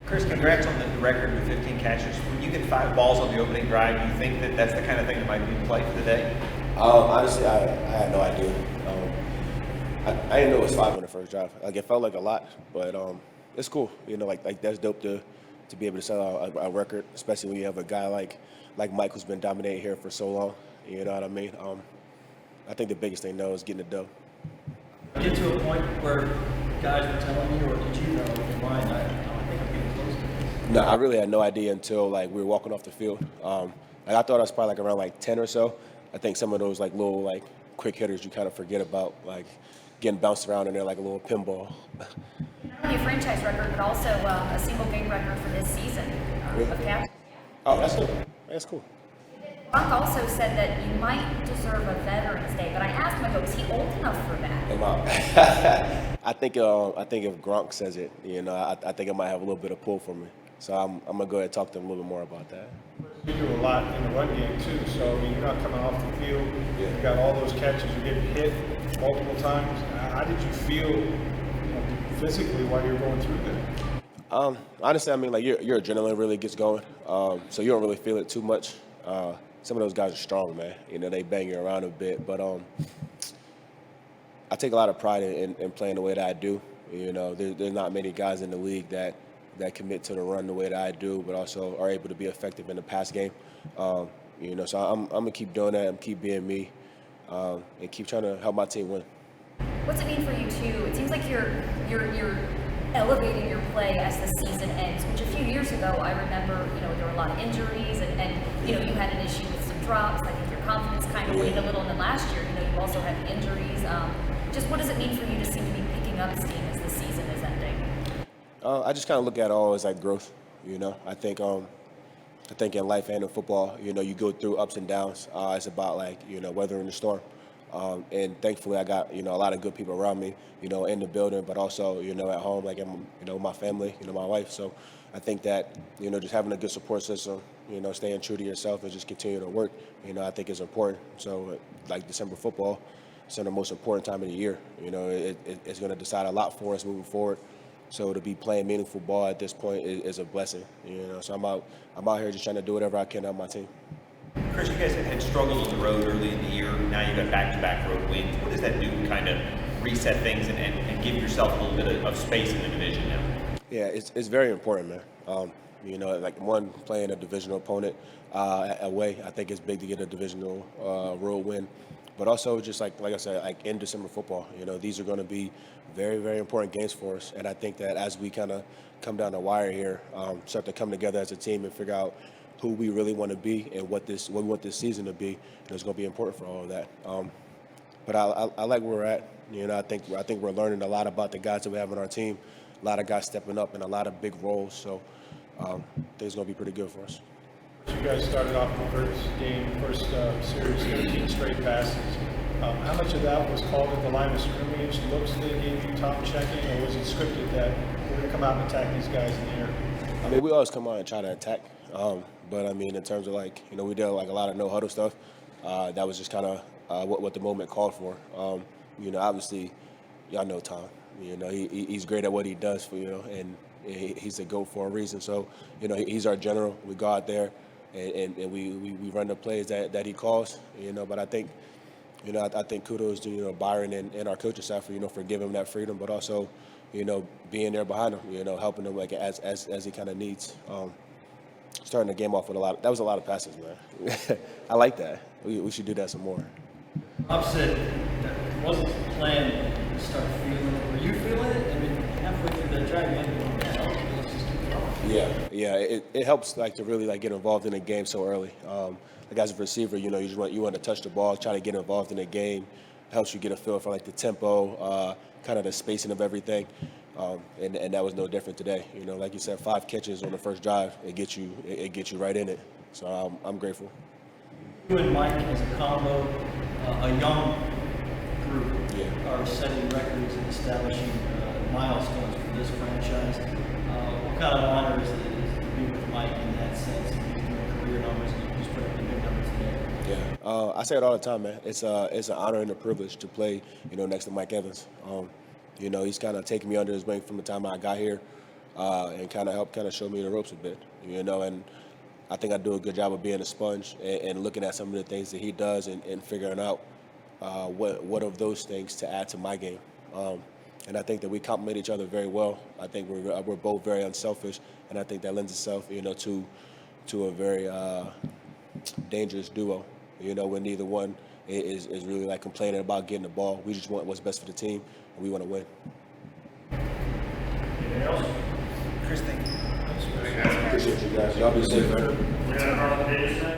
Chris, congrats on the record with 15 catches. When you get 5 balls on the opening drive, do you think that that's the kind of thing that might be in play for the day? Honestly, I had no idea. I didn't know it was 5 on the first drive. Like it felt like a lot, but it's cool. Like that's dope to be able to set a record, especially when you have a guy like Mike who's been dominating here for so long. You know what I mean? I think the biggest thing though is getting it done. Get to a point where guys were telling you, or did you know in your mind, I don't think I'm getting close to this? No, I really had no idea until like we were walking off the field. I thought I was probably like around like 10 or so. I think some of those like little like quick hitters you kind of forget about, like getting bounced around in there like a little pinball. Not only a franchise record, but also a single game record for this season Really? of catches. Oh, that's cool. That's cool. Gronk also said that you might deserve a Veterans Day, but I asked him, I go, is he old enough for that? I think if Gronk says it, I think it might have a little bit of pull for me. So I'm gonna go ahead and talk to him a little bit more about that. You do a lot in the run game too, so I mean, you're not coming off the field. Yeah. You got all those catches. You're getting hit multiple times. How did you feel physically while you're going through that? Honestly, I mean, like your adrenaline really gets going, so you don't really feel it too much. Some of those guys are strong, man. They bang you around a bit, but I take a lot of pride in playing the way that I do. There's not many guys in the league that commit to the run the way that I do, but also are able to be effective in the pass game. So I'm gonna keep doing that. I'm keep being me, and keep trying to help my team win. What's it mean for you too? It seems like you're elevating your play as the season ends, which a few years ago I remember, there were a lot of injuries and you had an issue with some drops. I think your confidence kind of waned a little, and then last year, you also had the injuries. Just what does it mean for you to seem to be picking up steam as the season is ending? I just kind of look at it all as like growth. I think in life and in football, you go through ups and downs. It's about like weathering the storm. And thankfully, I got a lot of good people around me, in the building, but also at home, like my family, my wife. So I think that just having a good support system, staying true to yourself and just continue to work, I think is important. So like December football, it's the most important time of the year. It's going to decide a lot for us moving forward. So to be playing meaningful ball at this point is a blessing. So I'm out here just trying to do whatever I can to help my team. Chris, you guys had struggled on the road early in the year. Now you've got back-to-back road wins. What does that do to kind of reset things and give yourself a little bit of space in the division now? Yeah, it's very important, man. Like one, playing a divisional opponent away, I think it's big to get a divisional road win. But also just like I said, like in December football, these are going to be very, very important games for us. And I think that as we kind of come down the wire here, start to come together as a team and figure out who we really want to be and what we want this season to be, it's going to be important for all of that. But I like where we're at. I think we're learning a lot about the guys that we have on our team. A lot of guys stepping up in a lot of big roles. So I think it's going to be pretty good for us. You guys started off the first series, 13 straight passes. How much of that was called at the line of scrimmage, looks they gave you, top checking, or was it scripted that we're going to come out and attack these guys in the air? I mean, we always come out and try to attack. But I mean, in terms of we did like a lot of no huddle stuff. That was just kind of what the moment called for. Obviously, y'all know Tom. He's great at what he does for and he's a GOAT for a reason. So he's our general. We go out there and we run the plays that he calls. But I think I think kudos to Byron and our coaching staff for giving him that freedom, but also being there behind him. Helping him as he kind of needs. Starting the game off with that was a lot of passes, man. I like that. We should do that some more. Upset, it wasn't planned to start feeling it. Were you feeling it? I mean, halfway through the drive, you had to go, man, let's just keep going. Yeah. It helps to really get involved in the game so early. As a receiver, you want to touch the ball, try to get involved in the game. Helps you get a feel for the tempo, kind of the spacing of everything. And that was no different today. Like you said, 5 catches on the first drive, it gets you right in it. So I'm grateful. You and Mike as a combo, a young group, are setting records and establishing milestones for this franchise. What kind of honor is it to be with Mike in that sense? He's doing career numbers and he's put up the big numbers today. Yeah, I say it all the time, man. It's an honor and a privilege to play, next to Mike Evans. He's kind of taken me under his wing from the time I got here. and kind of help show me the ropes a bit, and I think I do a good job of being a sponge and looking at some of the things that he does and figuring out what of those things to add to my game. And I think that we complement each other very well. I think we're both very unselfish, and I think that lends itself, to a very dangerous duo. When neither one is really like complaining about getting the ball. We just want what's best for the team, and we want to win. Anything else? Chris, thank you. Appreciate you guys. Y'all be safe, man. We're gonna